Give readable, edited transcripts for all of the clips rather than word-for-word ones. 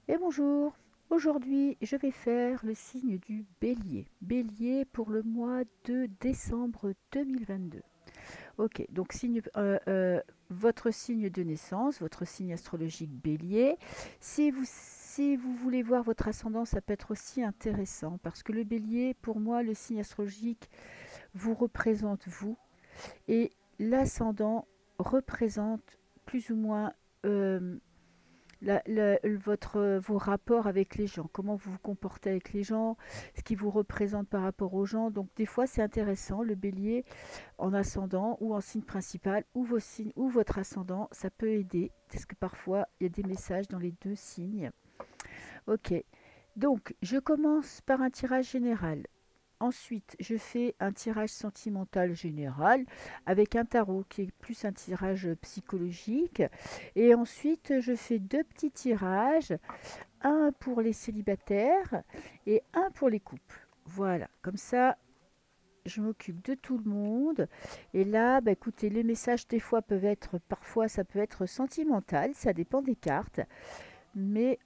Et bonjour, aujourd'hui je vais faire le signe du bélier. Bélier pour le mois de décembre 2022. Ok, donc votre signe de naissance, votre signe astrologique bélier. Si vous voulez voir votre ascendant, ça peut être aussi intéressant parce que le bélier, pour moi, le signe astrologique vous représente vous et l'ascendant représente plus ou moins euh, vos rapports avec les gens, comment vous vous comportez avec les gens, ce qui vous représente par rapport aux gens. Donc des fois c'est intéressant, le bélier en ascendant ou en signe principal ou vos signes ou votre ascendant, ça peut aider parce que parfois il y a des messages dans les deux signes. Ok, donc je commence par un tirage général. Ensuite, je fais un tirage sentimental général avec un tarot qui est plus un tirage psychologique. Et ensuite, je fais deux petits tirages, un pour les célibataires et un pour les couples. Voilà, comme ça, je m'occupe de tout le monde. Et là, bah, écoutez, les messages des fois peuvent être, parfois ça peut être sentimental, ça dépend des cartes, mais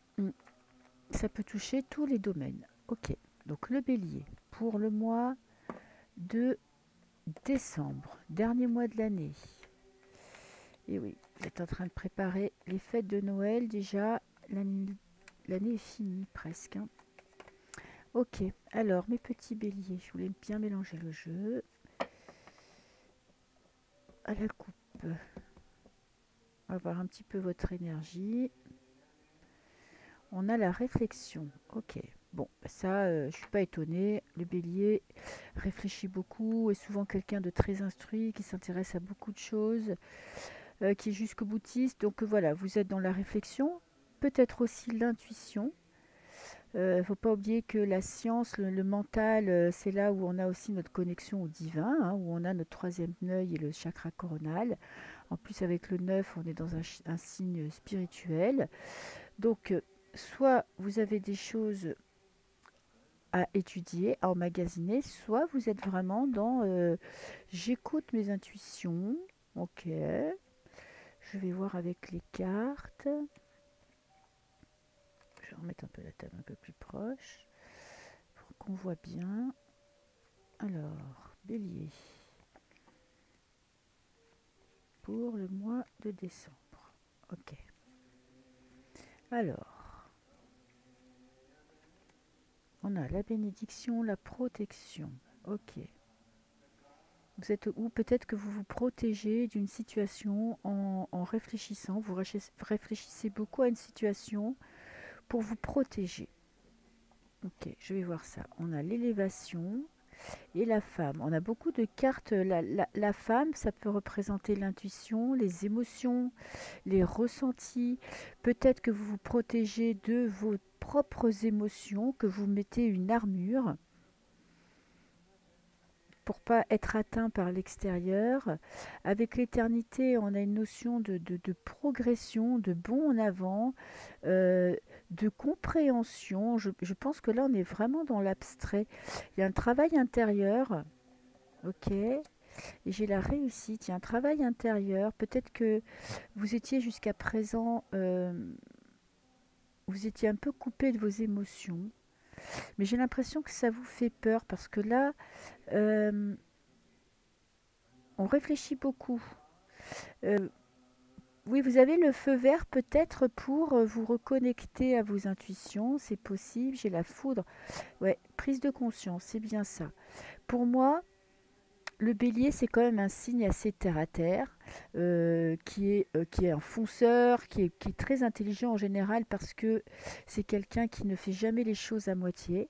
ça peut toucher tous les domaines. Ok, donc le bélier pour le mois de décembre, dernier mois de l'année. Et oui, vous êtes en train de préparer les fêtes de Noël déjà. L'année est finie presque, hein. Ok, alors mes petits béliers, je voulais bien mélanger le jeu. À la coupe, on va voir un petit peu votre énergie. On a la réflexion. Ok, bon, ça, je suis pas étonnée. Le bélier réfléchit beaucoup, est souvent quelqu'un de très instruit, qui s'intéresse à beaucoup de choses, qui est jusqu'au boutiste. Donc voilà, vous êtes dans la réflexion, peut-être aussi l'intuition. Il ne faut pas oublier que la science, le mental, c'est là où on a aussi notre connexion au divin, hein, où on a notre troisième œil et le chakra coronal. En plus, avec le 9, on est dans un signe spirituel. Donc, soit vous avez des choses à étudier, à emmagasiner, soit vous êtes vraiment dans j'écoute mes intuitions. Ok, je vais voir avec les cartes. Je vais remettre un peu la table un peu plus proche pour qu'on voit bien. Alors, bélier, pour le mois de décembre. Ok. Alors, on a la bénédiction, la protection. Ok. Vous êtes, ou peut-être que vous vous protégez d'une situation en réfléchissant. Vous réfléchissez beaucoup à une situation pour vous protéger. Ok, je vais voir ça. On a l'élévation et la femme. On a beaucoup de cartes. La femme, ça peut représenter l'intuition, les émotions, les ressentis. Peut-être que vous vous protégez de vos propres émotions, que vous mettez une armure pour pas être atteint par l'extérieur. Avec l'éternité, on a une notion de progression, de bond en avant, euh, de compréhension. Je pense que là, on est vraiment dans l'abstrait. Il y a un travail intérieur, ok, et j'ai la réussite. Il y a un travail intérieur. Peut-être que vous étiez jusqu'à présent, vous étiez un peu coupé de vos émotions, mais j'ai l'impression que ça vous fait peur parce que là, euh, on réfléchit beaucoup. Euh, oui, vous avez le feu vert peut-être pour vous reconnecter à vos intuitions, c'est possible. J'ai la foudre. Ouais, prise de conscience, c'est bien ça. Pour moi, le bélier, c'est quand même un signe assez terre à terre, qui est un fonceur, qui est très intelligent en général parce que c'est quelqu'un qui ne fait jamais les choses à moitié.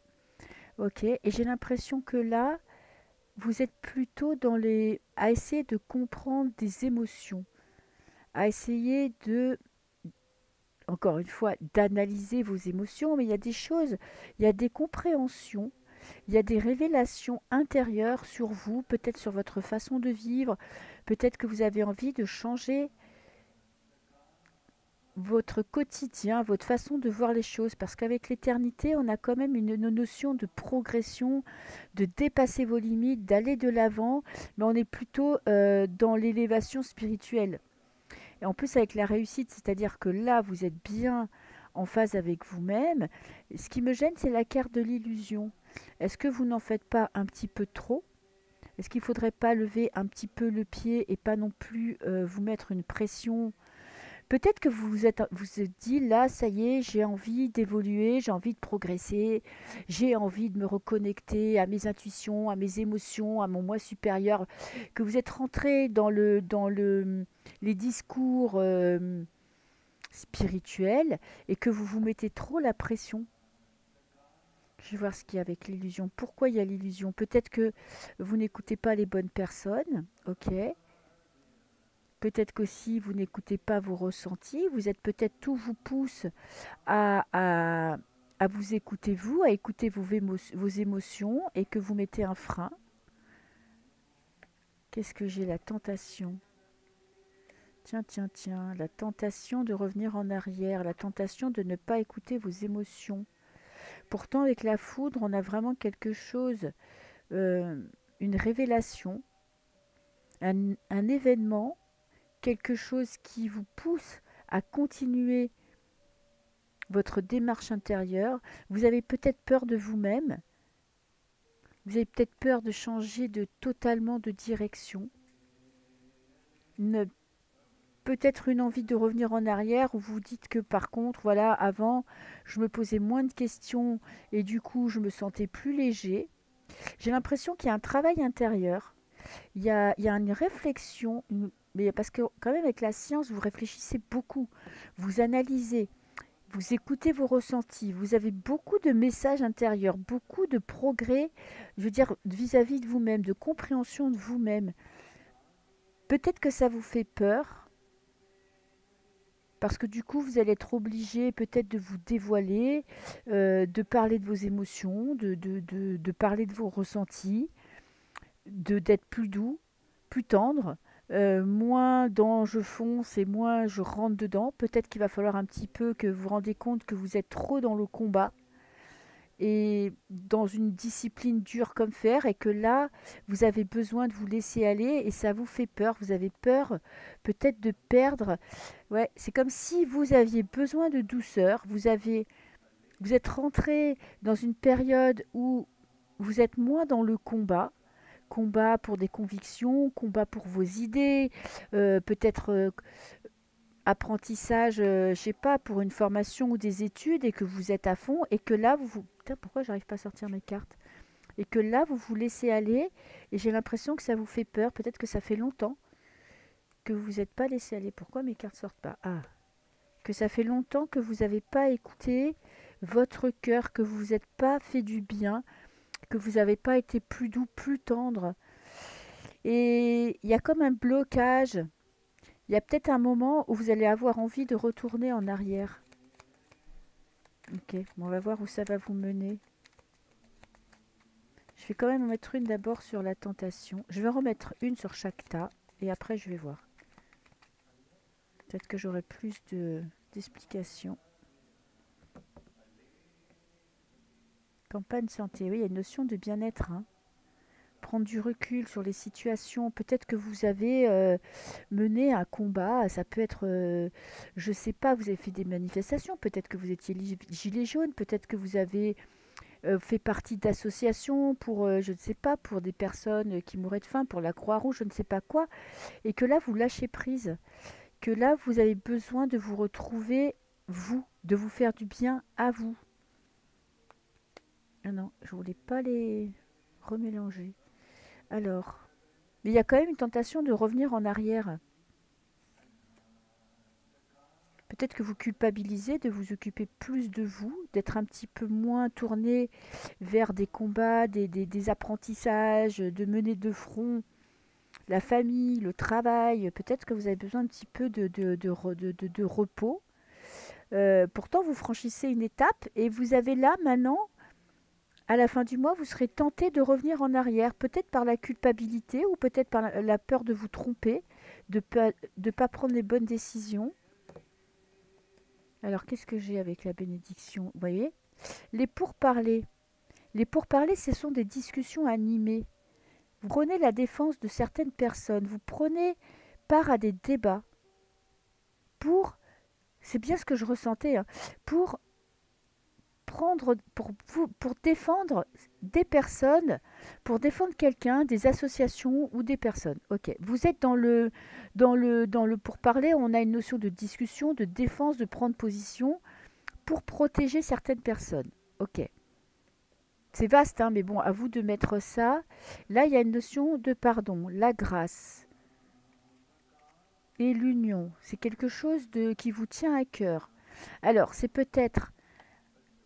Ok, et j'ai l'impression que là, vous êtes plutôt à essayer de comprendre des émotions, à essayer encore une fois, d'analyser vos émotions, mais il y a des choses, il y a des compréhensions, il y a des révélations intérieures sur vous, peut-être sur votre façon de vivre, peut-être que vous avez envie de changer votre quotidien, votre façon de voir les choses, parce qu'avec l'éternité, on a quand même une notion de progression, de dépasser vos limites, d'aller de l'avant, mais on est plutôt dans l'élévation spirituelle. Et en plus avec la réussite, c'est-à-dire que là, vous êtes bien en phase avec vous-même. Ce qui me gêne, c'est la carte de l'illusion. Est-ce que vous n'en faites pas un petit peu trop? Est-ce qu'il ne faudrait pas lever un petit peu le pied et pas non plus vous mettre une pression? Peut-être que vous êtes dit là, ça y est, j'ai envie d'évoluer, j'ai envie de progresser, j'ai envie de me reconnecter à mes intuitions, à mes émotions, à mon moi supérieur, que vous êtes rentré les discours spirituels et que vous vous mettez trop la pression. Je vais voir ce qu'il y a avec l'illusion. Pourquoi il y a l'illusion? Peut-être que vous n'écoutez pas les bonnes personnes, ok. Peut-être qu'aussi vous n'écoutez pas vos ressentis. Vous êtes peut-être tout vous pousse à, à, à vous écouter vous, à écouter vos émotions et que vous mettez un frein. Qu'est-ce que j'ai? La tentation. Tiens, tiens, tiens. La tentation de revenir en arrière. La tentation de ne pas écouter vos émotions. Pourtant, avec la foudre, on a vraiment quelque chose, euh, une révélation, un événement, quelque chose qui vous pousse à continuer votre démarche intérieure. Vous avez peut-être peur de vous-même. Vous avez peut-être peur de changer totalement de direction. Une- Peut-être une envie de revenir en arrière où vous dites que par contre, voilà, avant, je me posais moins de questions et du coup, je me sentais plus léger. J'ai l'impression qu'il y a un travail intérieur. Il y a une réflexion, mais parce que quand même avec la science, vous réfléchissez beaucoup, vous analysez, vous écoutez vos ressentis, vous avez beaucoup de messages intérieurs, beaucoup de progrès, je veux dire, vis-à-vis de vous-même, de compréhension de vous-même. Peut-être que ça vous fait peur, parce que du coup, vous allez être obligé peut-être de vous dévoiler, de parler de vos émotions, de parler de vos ressentis, d'être plus doux, plus tendre, moins dans je fonce et moins je rentre dedans. Peut-être qu'il va falloir un petit peu que vous vous rendez compte que vous êtes trop dans le combat et dans une discipline dure comme fer et que là, vous avez besoin de vous laisser aller et ça vous fait peur. Vous avez peur peut-être de perdre. Ouais, c'est comme si vous aviez besoin de douceur. Vous êtes rentré dans une période où vous êtes moins dans le combat. Combat pour des convictions, combat pour vos idées, peut-être apprentissage, je sais pas, pour une formation ou des études et que vous êtes à fond et que là, Putain, pourquoi j'arrive pas à sortir mes cartes? Et que là, vous vous laissez aller et j'ai l'impression que ça vous fait peur. Peut-être que ça fait longtemps que vous vous êtes pas laissé aller. Pourquoi mes cartes sortent pas? Ah, que ça fait longtemps que vous n'avez pas écouté votre cœur, que vous vous êtes pas fait du bien, que vous n'avez pas été plus doux, plus tendre. Et il y a comme un blocage. Il y a peut-être un moment où vous allez avoir envie de retourner en arrière. Ok, bon, on va voir où ça va vous mener. Je vais quand même en mettre une d'abord sur la tentation. Je vais en remettre une sur chaque tas et après je vais voir. Peut-être que j'aurai plus d'explications. Campagne santé, oui, il y a une notion de bien-être, hein. Prendre du recul sur les situations. Peut-être que vous avez mené un combat. Ça peut être, je ne sais pas, vous avez fait des manifestations. Peut-être que vous étiez gilet jaune. Peut-être que vous avez fait partie d'associations pour, je ne sais pas, pour des personnes qui mouraient de faim, pour la Croix-Rouge, je ne sais pas quoi. Et que là, vous lâchez prise. Que là, vous avez besoin de vous retrouver, vous, de vous faire du bien à vous. Ah non, je voulais pas les remélanger. Alors, mais il y a quand même une tentation de revenir en arrière. Peut-être que vous culpabilisez de vous occuper plus de vous, d'être un petit peu moins tourné vers des combats, des apprentissages, de mener de front la famille, le travail. Peut-être que vous avez besoin un petit peu de repos. Pourtant, vous franchissez une étape et vous avez là maintenant, à la fin du mois, vous serez tenté de revenir en arrière, peut-être par la culpabilité ou peut-être par la peur de vous tromper, de ne pas prendre les bonnes décisions. Alors, qu'est-ce que j'ai avec la bénédiction? Vous voyez? Les pourparlers. Les pourparlers, ce sont des discussions animées. Vous prenez la défense de certaines personnes, vous prenez part à des débats pour C'est bien ce que je ressentais, hein. Pour pour défendre des personnes, pour défendre quelqu'un, des associations ou des personnes. Ok, vous êtes dans le pourparler, on a une notion de discussion, de défense, de prendre position pour protéger certaines personnes. Ok, c'est vaste, hein, mais bon, à vous de mettre ça. Là, il y a une notion de pardon, la grâce et l'union. C'est quelque chose qui vous tient à cœur. Alors, c'est peut-être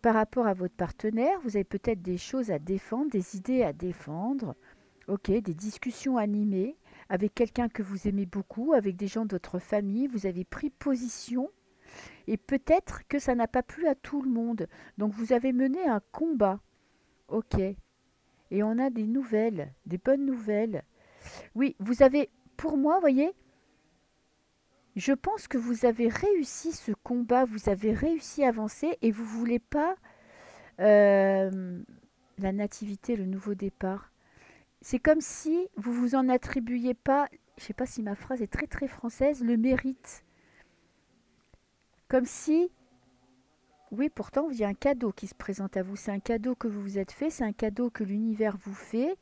par rapport à votre partenaire, vous avez peut-être des choses à défendre, des idées à défendre, ok, des discussions animées avec quelqu'un que vous aimez beaucoup, avec des gens de votre famille, vous avez pris position et peut-être que ça n'a pas plu à tout le monde. Donc vous avez mené un combat, ok, et on a des nouvelles, des bonnes nouvelles. Oui, vous avez, pour moi, voyez, je pense que vous avez réussi ce combat, vous avez réussi à avancer et vous voulez pas euh, la nativité, le nouveau départ. C'est comme si vous vous en attribuiez pas, je sais pas si ma phrase est très très française, le mérite. Comme si, oui, pourtant il y a un cadeau qui se présente à vous. C'est un cadeau que vous vous êtes fait, c'est un cadeau que l'univers vous fait.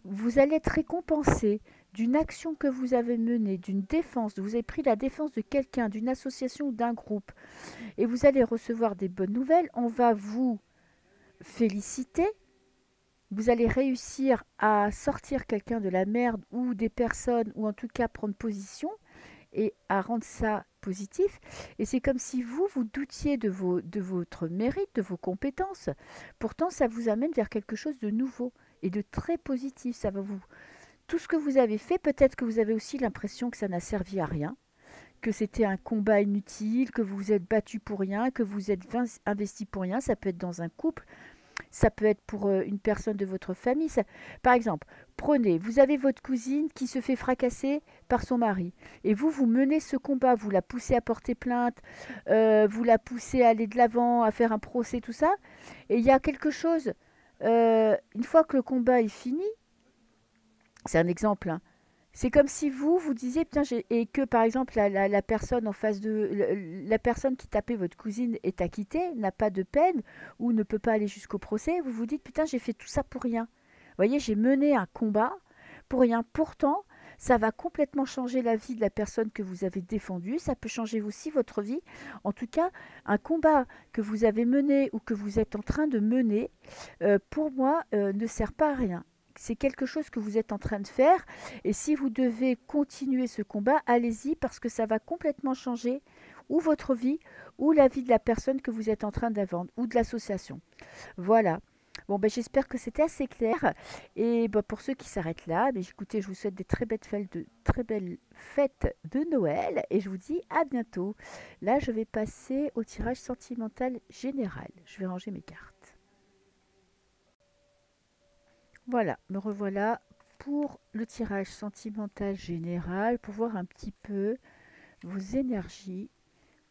Vous allez être récompensé d'une action que vous avez menée, d'une défense. Vous avez pris la défense de quelqu'un, d'une association ou d'un groupe. Et vous allez recevoir des bonnes nouvelles. On va vous féliciter. Vous allez réussir à sortir quelqu'un de la merde ou des personnes, ou en tout cas prendre position et à rendre ça positif. Et c'est comme si vous, vous doutiez de votre mérite, de vos compétences. Pourtant, ça vous amène vers quelque chose de nouveau et de très positif. Ça va vous... Tout ce que vous avez fait, peut-être que vous avez aussi l'impression que ça n'a servi à rien, que c'était un combat inutile, que vous vous êtes battu pour rien, que vous êtes investi pour rien. Ça peut être dans un couple, ça peut être pour une personne de votre famille. Par exemple, prenez, vous avez votre cousine qui se fait fracasser par son mari. Et vous menez ce combat, vous la poussez à porter plainte, vous la poussez à aller de l'avant, à faire un procès, tout ça. Et il y a quelque chose, une fois que le combat est fini, c'est un exemple, hein, c'est comme si vous disiez, putain, et que par exemple la personne en face de, la personne qui tapait votre cousine est acquittée, n'a pas de peine ou ne peut pas aller jusqu'au procès, vous vous dites, putain, j'ai fait tout ça pour rien. Vous voyez, j'ai mené un combat pour rien. Pourtant, ça va complètement changer la vie de la personne que vous avez défendue, ça peut changer aussi votre vie. En tout cas, un combat que vous avez mené ou que vous êtes en train de mener, pour moi, ne sert pas à rien. C'est quelque chose que vous êtes en train de faire et si vous devez continuer ce combat, allez-y parce que ça va complètement changer ou votre vie ou la vie de la personne que vous êtes en train d'inventer ou de l'association. Voilà. Bon, ben, j'espère que c'était assez clair. Et ben, pour ceux qui s'arrêtent là, ben, écoutez, je vous souhaite des très belles fêtes de Noël et je vous dis à bientôt. Là, je vais passer au tirage sentimental général. Je vais ranger mes cartes. Voilà, me revoilà pour le tirage sentimental général, pour voir un petit peu vos énergies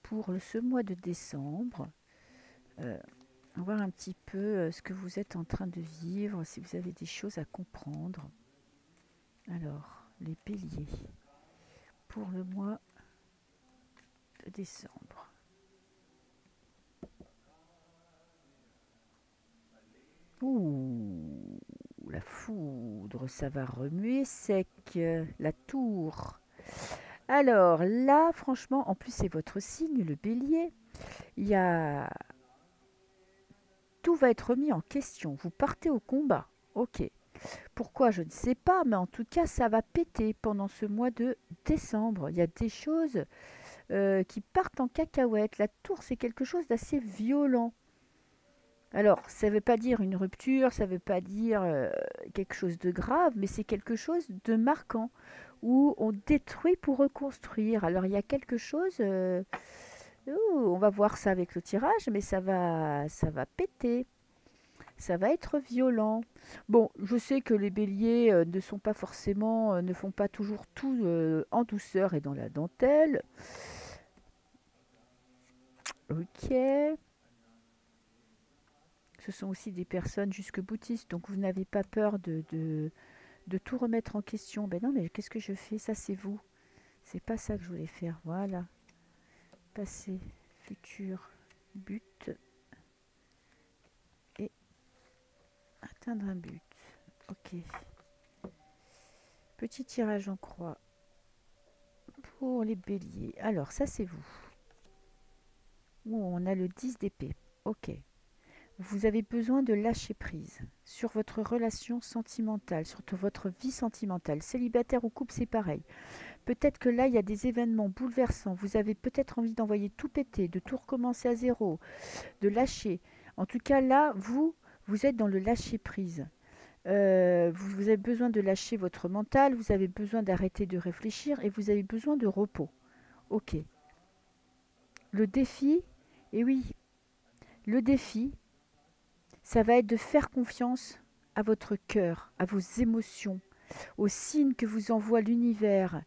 pour ce mois de décembre. Euh, voir un petit peu ce que vous êtes en train de vivre, si vous avez des choses à comprendre. Alors, les béliers, pour le mois de décembre. Ouh, la foudre, ça va remuer sec. La tour. Alors là, franchement, en plus c'est votre signe, le bélier. Il y a... Tout va être remis en question. Vous partez au combat. Ok. Pourquoi, je ne sais pas, mais en tout cas, ça va péter pendant ce mois de décembre. Il y a des choses qui partent en cacahuète. La tour, c'est quelque chose d'assez violent. Alors, ça ne veut pas dire une rupture, ça ne veut pas dire quelque chose de grave, mais c'est quelque chose de marquant, où on détruit pour reconstruire. Alors, il y a quelque chose, on va voir ça avec le tirage, mais ça va péter, ça va être violent. Bon, je sais que les béliers ne sont pas forcément, ne font pas toujours tout en douceur et dans la dentelle. Ok. Ce sont aussi des personnes jusque-boutistes, donc vous n'avez pas peur de tout remettre en question. Ben non, mais qu'est-ce que je fais? Ça, c'est vous. C'est pas ça que je voulais faire. Voilà. passé, futur, but et atteindre un but. Ok. Petit tirage en croix pour les béliers. Alors, ça, c'est vous. On a le 10 d'épée. Ok. Vous avez besoin de lâcher prise sur votre relation sentimentale, sur votre vie sentimentale. Célibataire ou couple, c'est pareil. Peut-être que là, il y a des événements bouleversants. Vous avez peut-être envie d'envoyer tout péter, de tout recommencer à zéro, de lâcher. En tout cas, là, vous êtes dans le lâcher prise. Vous avez besoin de lâcher votre mental, vous avez besoin d'arrêter de réfléchir et vous avez besoin de repos. Ok. Le défi, et oui, le défi, ça va être de faire confiance à votre cœur, à vos émotions, aux signes que vous envoie l'univers.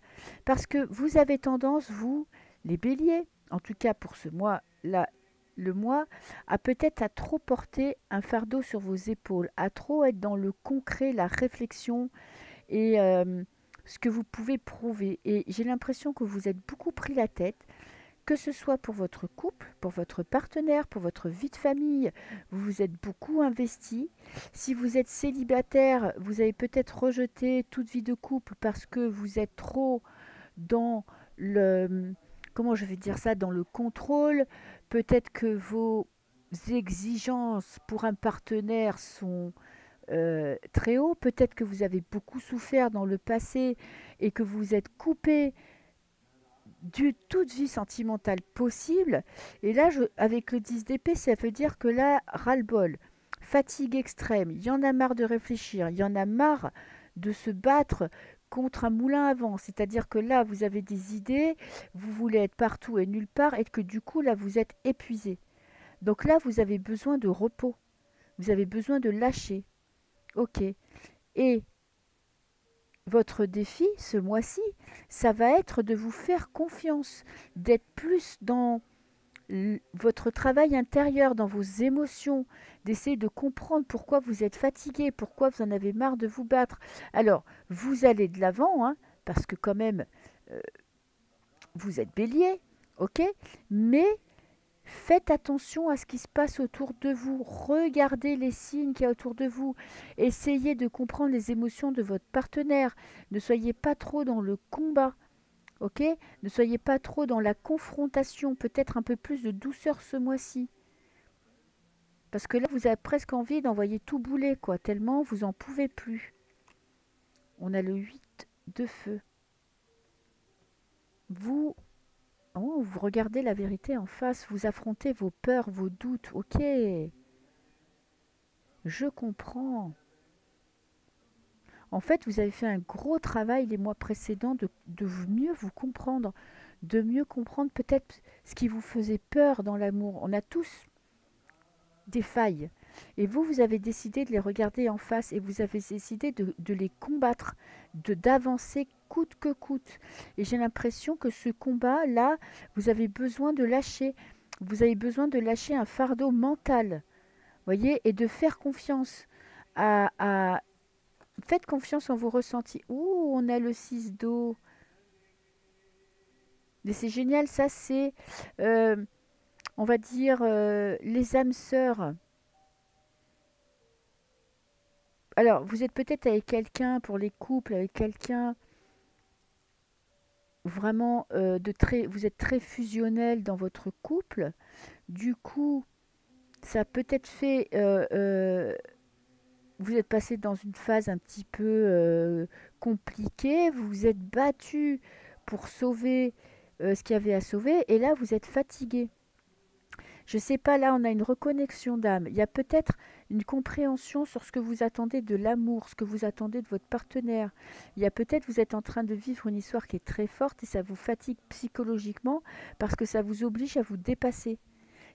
Parce que vous avez tendance, vous, les béliers, en tout cas pour ce mois-là, le mois, à peut-être à trop porter un fardeau sur vos épaules, à trop être dans le concret, la réflexion et ce que vous pouvez prouver. Et j'ai l'impression que vous êtes beaucoup pris la tête, que ce soit pour votre couple, pour votre partenaire, pour votre vie de famille, vous vous êtes beaucoup investi. Si vous êtes célibataire, vous avez peut-être rejeté toute vie de couple parce que vous êtes trop dans le, comment je vais dire ça, dans le contrôle. Peut-être que vos exigences pour un partenaire sont très haut. Peut-être que vous avez beaucoup souffert dans le passé et que vous êtes coupé de toute vie sentimentale possible. Et là, avec le 10 d'épée, ça veut dire que là, ras-le-bol, fatigue extrême, il y en a marre de réfléchir, il y en a marre de se battre contre un moulin à vent. C'est-à-dire que là, vous avez des idées, vous voulez être partout et nulle part, et que du coup, là, vous êtes épuisé. Donc là, vous avez besoin de repos, vous avez besoin de lâcher. Ok. Et votre défi ce mois-ci, ça va être de vous faire confiance, d'être plus dans votre travail intérieur, dans vos émotions, d'essayer de comprendre pourquoi vous êtes fatigué, pourquoi vous en avez marre de vous battre. Alors, vous allez de l'avant, hein, parce que quand même, euh, vous êtes bélier, ok. Mais faites attention à ce qui se passe autour de vous. Regardez les signes qu'il y a autour de vous. Essayez de comprendre les émotions de votre partenaire. Ne soyez pas trop dans le combat. Ok. Ne soyez pas trop dans la confrontation. Peut-être un peu plus de douceur ce mois-ci. Parce que là, vous avez presque envie d'envoyer tout bouler, quoi. Tellement vous en pouvez plus. On a le 8 de feu. Vous Oh, vous regardez la vérité en face, vous affrontez vos peurs, vos doutes. Ok, je comprends. En fait, vous avez fait un gros travail les mois précédents de mieux vous comprendre, de mieux comprendre peut-être ce qui vous faisait peur dans l'amour. On a tous des failles. Et vous, vous avez décidé de les regarder en face et vous avez décidé de les combattre, d'avancer coûte que coûte. Et j'ai l'impression que ce combat-là, vous avez besoin de lâcher. Vous avez besoin de lâcher un fardeau mental, voyez, et de faire confiance à faites confiance en vos ressentis. Ouh, on a le 6 d'eau. Mais c'est génial, ça c'est, euh, on va dire, les âmes sœurs. Alors, vous êtes peut-être avec quelqu'un, pour les couples, avec quelqu'un vraiment vous êtes très fusionnel dans votre couple. Du coup, ça a peut-être fait, vous êtes passé dans une phase un petit peu compliquée, vous vous êtes battu pour sauver ce qu'il y avait à sauver, et là, vous êtes fatigué. Je sais pas, là, on a une reconnexion d'âme. Il y a peut-être une compréhension sur ce que vous attendez de l'amour, ce que vous attendez de votre partenaire. Il y a peut-être, vous êtes en train de vivre une histoire qui est très forte et ça vous fatigue psychologiquement parce que ça vous oblige à vous dépasser.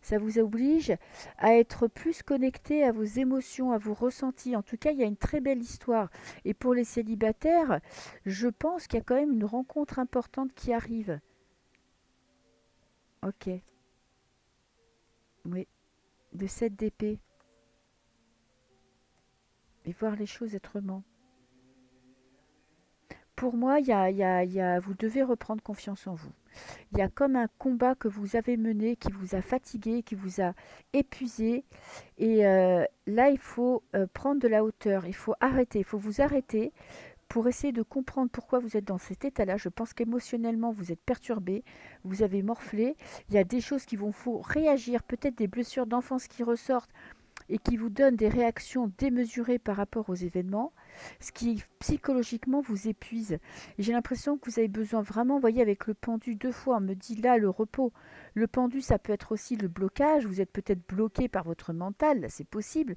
Ça vous oblige à être plus connecté à vos émotions, à vos ressentis. En tout cas, il y a une très belle histoire. Et pour les célibataires, je pense qu'il y a quand même une rencontre importante qui arrive. Ok, oui, de cette d'épée. Et voir les choses autrement. pour moi, vous devez reprendre confiance en vous. Il y a comme un combat que vous avez mené qui vous a fatigué, qui vous a épuisé. Et là, il faut prendre de la hauteur. Il faut arrêter. Il faut vous arrêter pour essayer de comprendre pourquoi vous êtes dans cet état-là. Je pense qu'émotionnellement, vous êtes perturbé, vous avez morflé. Il y a des choses qui vont faut réagir, peut-être des blessures d'enfance qui ressortent et qui vous donne des réactions démesurées par rapport aux événements, ce qui psychologiquement vous épuise. Et j'ai l'impression que vous avez besoin vraiment, vous voyez, avec le pendu deux fois, on me dit là le repos. Le pendu, ça peut être aussi le blocage, vous êtes peut-être bloqué par votre mental, c'est possible,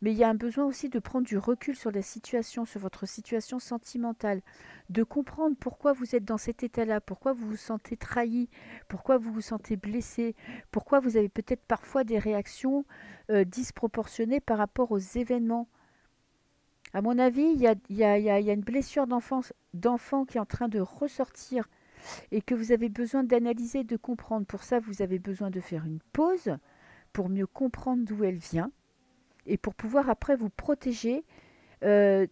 mais il y a un besoin aussi de prendre du recul sur la situation, sur votre situation sentimentale, de comprendre pourquoi vous êtes dans cet état-là, pourquoi vous vous sentez trahi, pourquoi vous vous sentez blessé, pourquoi vous avez peut-être parfois des réactions disproportionnées par rapport aux événements. À mon avis, il y a une blessure d'enfant qui est en train de ressortir et que vous avez besoin d'analyser, de comprendre. Pour ça, vous avez besoin de faire une pause pour mieux comprendre d'où elle vient et pour pouvoir après vous protéger euh,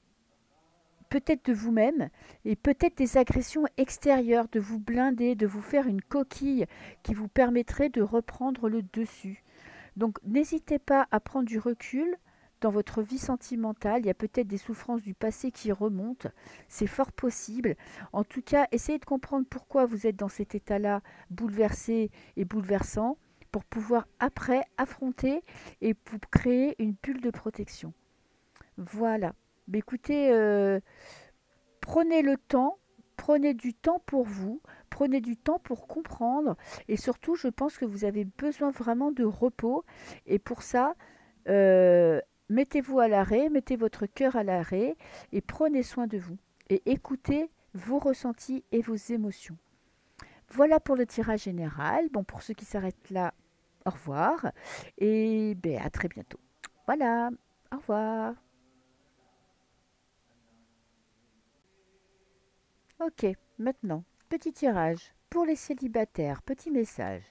peut-être de vous-même et peut-être des agressions extérieures, de vous blinder, de vous faire une coquille qui vous permettrait de reprendre le dessus. Donc n'hésitez pas à prendre du recul dans votre vie sentimentale. Il y a peut-être des souffrances du passé qui remontent. C'est fort possible. En tout cas, essayez de comprendre pourquoi vous êtes dans cet état-là bouleversé et bouleversant pour pouvoir après affronter et pour créer une bulle de protection. Voilà. Mais écoutez, prenez le temps, prenez du temps pour vous, prenez du temps pour comprendre et surtout, je pense que vous avez besoin vraiment de repos et pour ça, euh, mettez-vous à l'arrêt, mettez votre cœur à l'arrêt et prenez soin de vous et écoutez vos ressentis et vos émotions. Voilà pour le tirage général. Bon, pour ceux qui s'arrêtent là, au revoir et ben, à très bientôt. Voilà, au revoir. Ok, maintenant, petit tirage pour les célibataires. Petit message.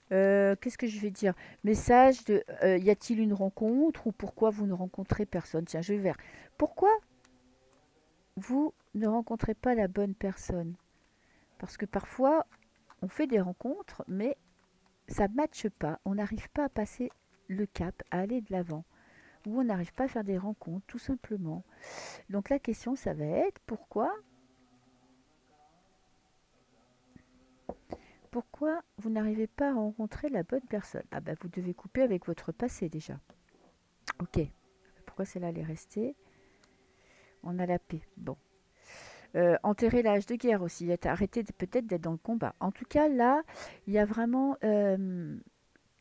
Qu'est-ce que je vais dire? Message de y a-t-il une rencontre ou pourquoi vous ne rencontrez personne? Tiens, je vais vers. Pourquoi vous ne rencontrez pas la bonne personne? Parce que parfois, on fait des rencontres, mais ça ne matche pas. On n'arrive pas à passer le cap, à aller de l'avant. Ou on n'arrive pas à faire des rencontres, tout simplement. Donc la question, ça va être pourquoi vous n'arrivez pas à rencontrer la bonne personne? Ah bah vous devez couper avec votre passé déjà. Ok. Pourquoi celle-là elle est restée? On a la paix. Bon. Enterrer l'âge de guerre aussi. Arrêter peut-être d'être dans le combat. En tout cas, là, il y a vraiment...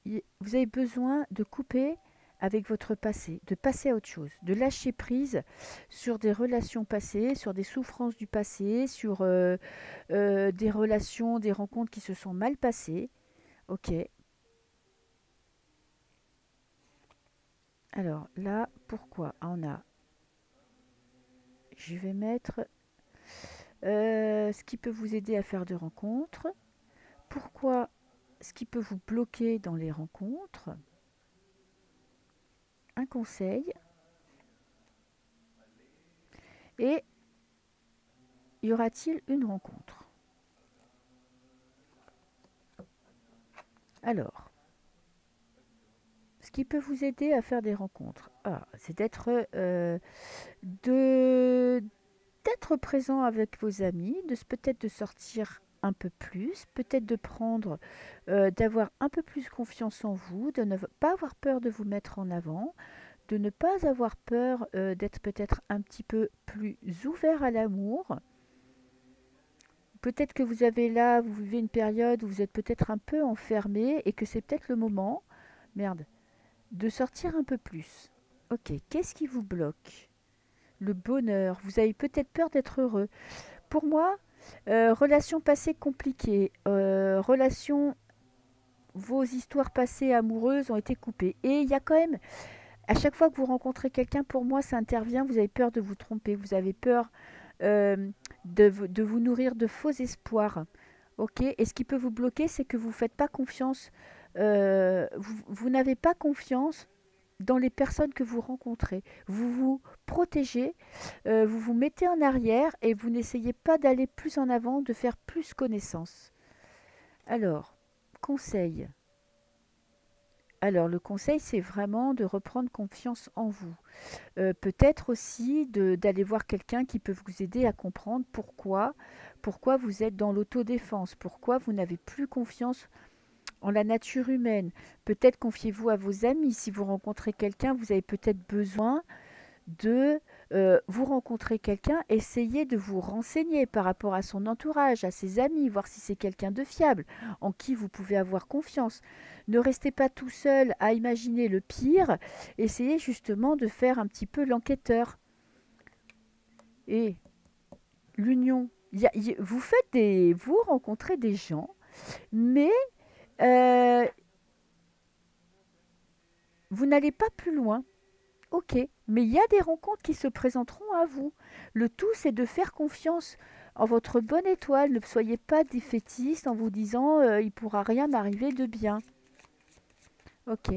vous avez besoin de couper avec votre passé, de passer à autre chose, de lâcher prise sur des relations passées, sur des souffrances du passé, sur des relations, des rencontres qui se sont mal passées. Ok. Alors là, pourquoi? On a... Je vais mettre ce qui peut vous aider à faire des rencontres. Pourquoi? Ce qui peut vous bloquer dans les rencontres. Un conseil. Et y aura-t-il une rencontre? Alors, ce qui peut vous aider à faire des rencontres, c'est de d'être présent avec vos amis, peut-être de sortir un peu plus, peut-être de prendre, d'avoir un peu plus confiance en vous, de ne pas avoir peur de vous mettre en avant, de ne pas avoir peur d'être peut-être un petit peu plus ouvert à l'amour. Peut-être que vous vivez une période où vous êtes peut-être un peu enfermé et que c'est peut-être le moment, merde, de sortir un peu plus. Ok, qu'est-ce qui vous bloque? Le bonheur, vous avez peut-être peur d'être heureux. Pour moi, relations passées compliquées, vos histoires passées amoureuses ont été coupées. Et il y a quand même, à chaque fois que vous rencontrez quelqu'un, pour moi, ça intervient, vous avez peur de vous tromper, vous avez peur de vous nourrir de faux espoirs. Ok. Et ce qui peut vous bloquer, c'est que vous ne faites pas confiance, vous n'avez pas confiance dans les personnes que vous rencontrez. Vous vous protégez, vous vous mettez en arrière et vous n'essayez pas d'aller plus en avant, de faire plus connaissance. Alors, conseil. Alors, le conseil, c'est vraiment de reprendre confiance en vous. Peut-être aussi d'aller voir quelqu'un qui peut vous aider à comprendre pourquoi vous êtes dans l'autodéfense, pourquoi vous n'avez plus confiance en la nature humaine. Peut-être confiez-vous à vos amis. Si vous rencontrez quelqu'un, vous avez peut-être besoin de vous rencontrer quelqu'un, essayez de vous renseigner par rapport à son entourage, à ses amis, voir si c'est quelqu'un de fiable, en qui vous pouvez avoir confiance. Ne restez pas tout seul à imaginer le pire, essayez justement de faire un petit peu l'enquêteur. Et l'union, vous rencontrez des gens, mais euh, vous n'allez pas plus loin. Ok, mais il y a des rencontres qui se présenteront à vous. Le tout, c'est de faire confiance en votre bonne étoile. Ne soyez pas défaitiste en vous disant il ne pourra rien m'arriver de bien. Ok,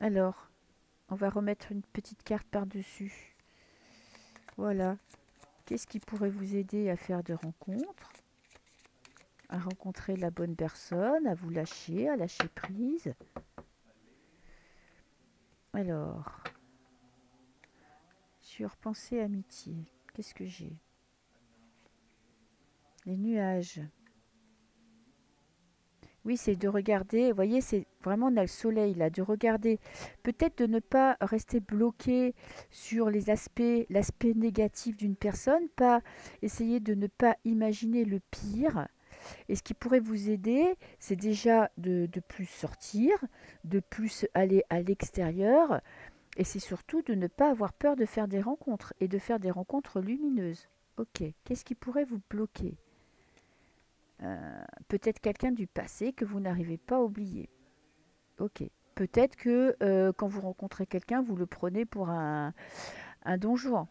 alors, on va remettre une petite carte par-dessus. Voilà. Qu'est-ce qui pourrait vous aider à faire de rencontres? À rencontrer la bonne personne, à lâcher prise. Alors, sur pensée amitié, qu'est-ce que j'ai? Les nuages. Oui, c'est de regarder, vous voyez, c'est vraiment, on a le soleil là, de regarder, peut-être de ne pas rester bloqué sur les aspects, l'aspect négatif d'une personne, pas essayer de ne pas imaginer le pire. Et ce qui pourrait vous aider, c'est déjà de plus sortir, de plus aller à l'extérieur, et c'est surtout de ne pas avoir peur de faire des rencontres, et de faire des rencontres lumineuses. Ok, qu'est-ce qui pourrait vous bloquer? Peut-être quelqu'un du passé que vous n'arrivez pas à oublier. Ok. Peut-être que quand vous rencontrez quelqu'un, vous le prenez pour un don Juan.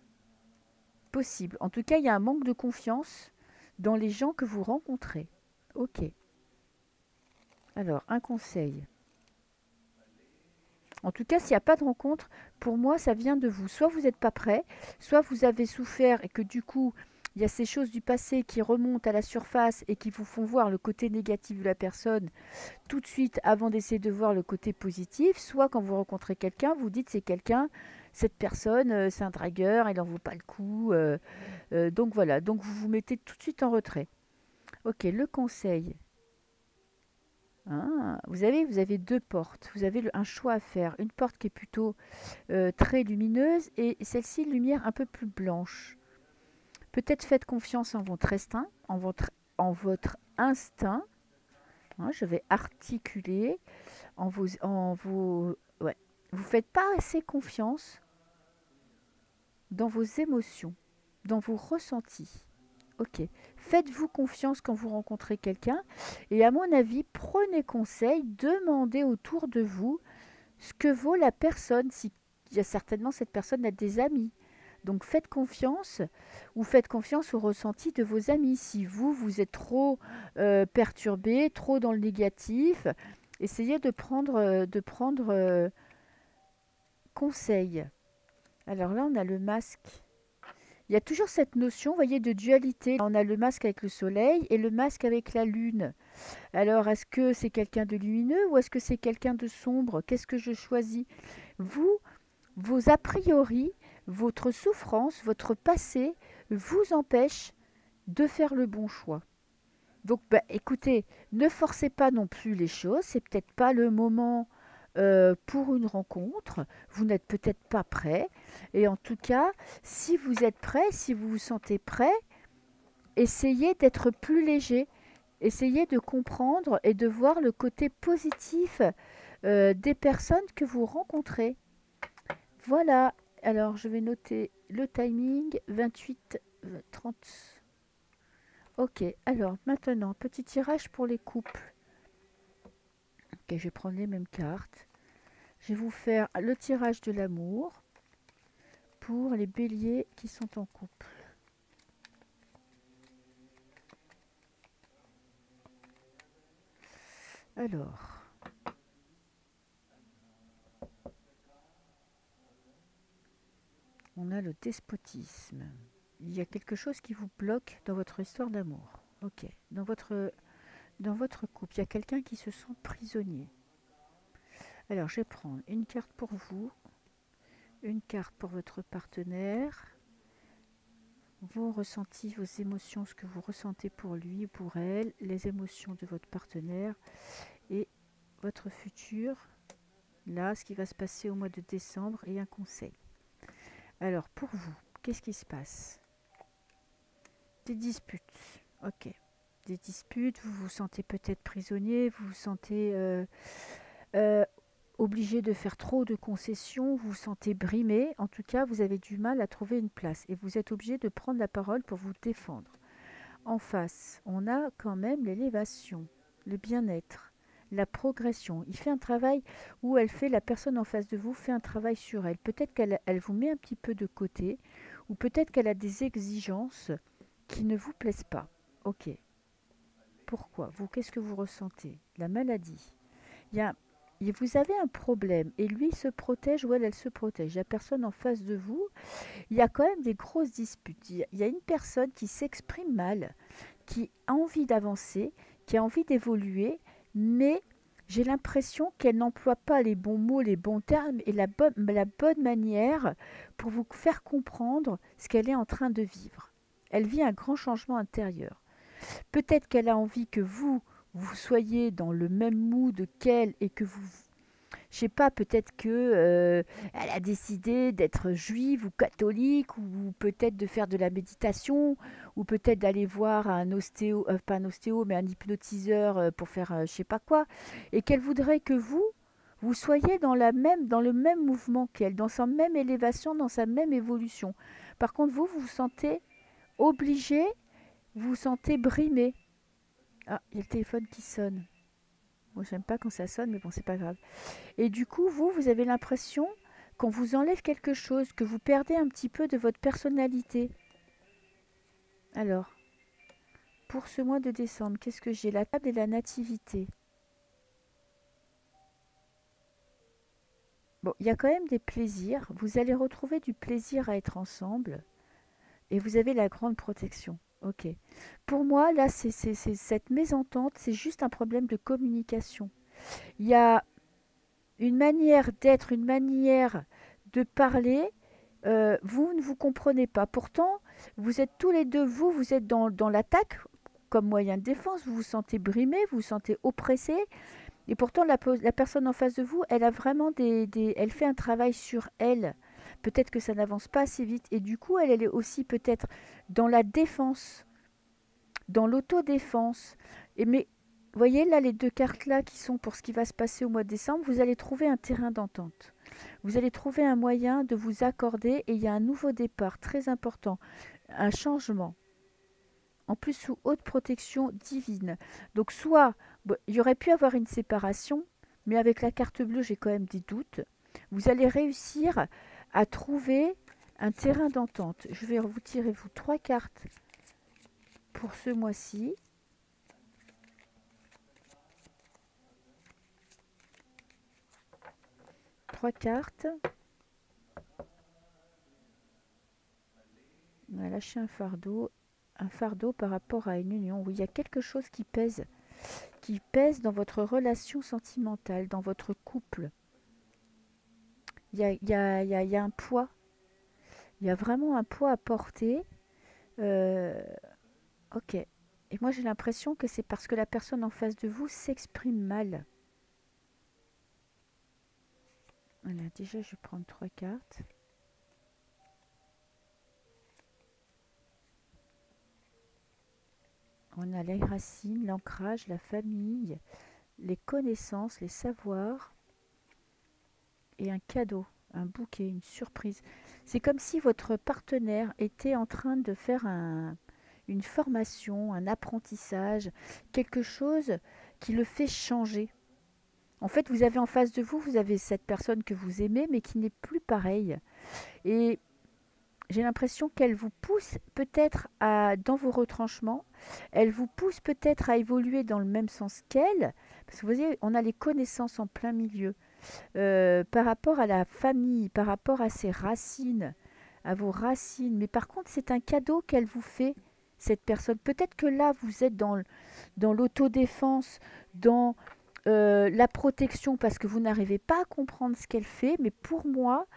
Possible. En tout cas, il y a un manque de confiance dans les gens que vous rencontrez. Ok. Alors, un conseil. En tout cas, s'il n'y a pas de rencontre, pour moi, ça vient de vous. Soit vous n'êtes pas prêt, soit vous avez souffert et que du coup, il y a ces choses du passé qui remontent à la surface et qui vous font voir le côté négatif de la personne tout de suite avant d'essayer de voir le côté positif. Soit quand vous rencontrez quelqu'un, vous dites c'est quelqu'un, cette personne, c'est un dragueur, il n'en vaut pas le coup. Donc voilà, donc vous vous mettez tout de suite en retrait. Ok, le conseil. Ah, vous avez deux portes. Vous avez un choix à faire. Une porte qui est plutôt très lumineuse et celle-ci, lumière un peu plus blanche. Peut-être faites confiance en votre instinct, en votre instinct. Hein, je vais articuler ouais. Vous faites pas assez confiance dans vos émotions, dans vos ressentis. Ok. Faites-vous confiance quand vous rencontrez quelqu'un et à mon avis, prenez conseil, demandez autour de vous ce que vaut la personne. Si il y a certainement cette personne a des amis. Donc faites confiance ou faites confiance au ressenti de vos amis. Si vous êtes trop perturbé, trop dans le négatif, essayez de prendre conseil. Alors là, on a le masque. Il y a toujours cette notion, vous voyez, de dualité. On a le masque avec le soleil et le masque avec la lune. Alors, est-ce que c'est quelqu'un de lumineux ou est-ce que c'est quelqu'un de sombre? Qu'est-ce que je choisis? Vous, vos a priori, votre souffrance, votre passé vous empêche de faire le bon choix. Donc, bah, écoutez, ne forcez pas non plus les choses. C'est peut-être pas le moment pour une rencontre. Vous n'êtes peut-être pas prêt. Et en tout cas, si vous êtes prêt, si vous vous sentez prêt, essayez d'être plus léger. Essayez de comprendre et de voir le côté positif des personnes que vous rencontrez. Voilà. Alors, je vais noter le timing 28 30. Ok, alors maintenant, petit tirage pour les couples. Ok, je vais prendre les mêmes cartes. Je vais vous faire le tirage de l'amour pour les béliers qui sont en couple. Alors, on a le despotisme. Il y a quelque chose qui vous bloque dans votre histoire d'amour. Ok. Dans votre couple, il y a quelqu'un qui se sent prisonnier. Alors, je vais prendre une carte pour vous, une carte pour votre partenaire, vos ressentis, vos émotions, ce que vous ressentez pour lui ou pour elle, les émotions de votre partenaire et votre futur, là, ce qui va se passer au mois de décembre et un conseil. Alors, pour vous, qu'est-ce qui se passe? Des disputes, ok. Des disputes, vous vous sentez peut-être prisonnier, vous vous sentez euh, obligé de faire trop de concessions, vous vous sentez brimé, en tout cas vous avez du mal à trouver une place et vous êtes obligé de prendre la parole pour vous défendre. En face, on a quand même l'élévation, le bien-être, la progression. Il fait un travail où la personne en face de vous fait un travail sur elle. Peut-être qu'elle vous met un petit peu de côté ou peut-être qu'elle a des exigences qui ne vous plaisent pas. Ok. Pourquoi? Vous, qu'est-ce que vous ressentez? La maladie. Il y a Vous avez un problème et lui se protège ou elle se protège. La personne en face de vous, il y a quand même des grosses disputes. Il y a une personne qui s'exprime mal, qui a envie d'avancer, qui a envie d'évoluer, mais j'ai l'impression qu'elle n'emploie pas les bons mots, les bons termes et la bonne manière pour vous faire comprendre ce qu'elle est en train de vivre. Elle vit un grand changement intérieur. Peut-être qu'elle a envie que vous soyez dans le même mood qu'elle et que vous, je sais pas, peut-être que elle a décidé d'être juive ou catholique ou peut-être de faire de la méditation ou peut-être d'aller voir un ostéo, pas un ostéo mais un hypnotiseur pour faire je sais pas quoi et qu'elle voudrait que vous soyez dans le même mouvement qu'elle, dans sa même élévation, dans sa même évolution. Par contre, vous vous sentez obligé, vous vous sentez brimé. Ah, il y a le téléphone qui sonne. Moi, j'aime pas quand ça sonne, mais bon, c'est pas grave. Et du coup, vous avez l'impression qu'on vous enlève quelque chose, que vous perdez un petit peu de votre personnalité. Alors, pour ce mois de décembre, qu'est-ce que j'ai? La table et la nativité. Bon, il y a quand même des plaisirs. Vous allez retrouver du plaisir à être ensemble. Et vous avez la grande protection. Ok. Pour moi, là, cette mésentente, c'est juste un problème de communication. Il y a une manière d'être, une manière de parler, vous ne vous comprenez pas. Pourtant, vous êtes tous les deux, vous êtes dans l'attaque comme moyen de défense, vous vous sentez brimé, vous vous sentez oppressé, et pourtant la personne en face de vous, elle a vraiment elle fait un travail sur elle. Peut-être que ça n'avance pas assez vite, et du coup, elle est aussi peut-être dans la défense, dans l'autodéfense. Mais voyez là les deux cartes là qui sont pour ce qui va se passer au mois de décembre, vous allez trouver un terrain d'entente. Vous allez trouver un moyen de vous accorder et il y a un nouveau départ très important, un changement. En plus sous haute protection divine. Donc soit il y aurait pu avoir une séparation, mais avec la carte bleue, j'ai quand même des doutes. Vous allez réussir à trouver un terrain d'entente. Je vais vous tirer vous 3 cartes pour ce mois-ci. Trois cartes. On a lâché un fardeau par rapport à une union. Oui, il y a quelque chose qui pèse dans votre relation sentimentale, dans votre couple. Il y a un poids. Il y a vraiment un poids à porter. Euh, ok. Et moi, j'ai l'impression que c'est parce que la personne en face de vous s'exprime mal. Voilà, déjà, je vais prendre 3 cartes. On a les racines, l'ancrage, la famille, les connaissances, les savoirs et un cadeau, un bouquet, une surprise. C'est comme si votre partenaire était en train de faire une formation, un apprentissage, quelque chose qui le fait changer. En fait, vous avez en face de vous, vous avez cette personne que vous aimez, mais qui n'est plus pareille. Et j'ai l'impression qu'elle vous pousse peut-être dans vos retranchements, elle vous pousse peut-être à évoluer dans le même sens qu'elle, parce que vous voyez, on a les connaissances en plein milieu, par rapport à la famille, par rapport à ses racines, à vos racines. Mais par contre, c'est un cadeau qu'elle vous fait, cette personne. Peut-être que là, vous êtes dans l'autodéfense, dans la protection, parce que vous n'arrivez pas à comprendre ce qu'elle fait. Mais pour moi,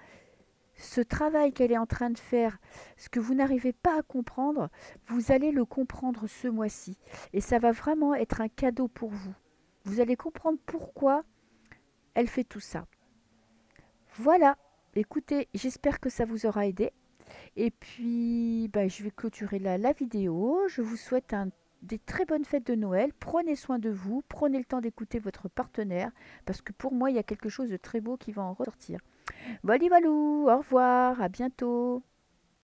ce travail qu'elle est en train de faire, ce que vous n'arrivez pas à comprendre, vous allez le comprendre ce mois-ci. Et ça va vraiment être un cadeau pour vous. Vous allez comprendre pourquoi elle fait tout ça. Voilà. Écoutez, j'espère que ça vous aura aidé. Et puis, bah, je vais clôturer la vidéo. Je vous souhaite des très bonnes fêtes de Noël. Prenez soin de vous. Prenez le temps d'écouter votre partenaire. Parce que pour moi, il y a quelque chose de très beau qui va en ressortir. Voilà, au revoir, à bientôt.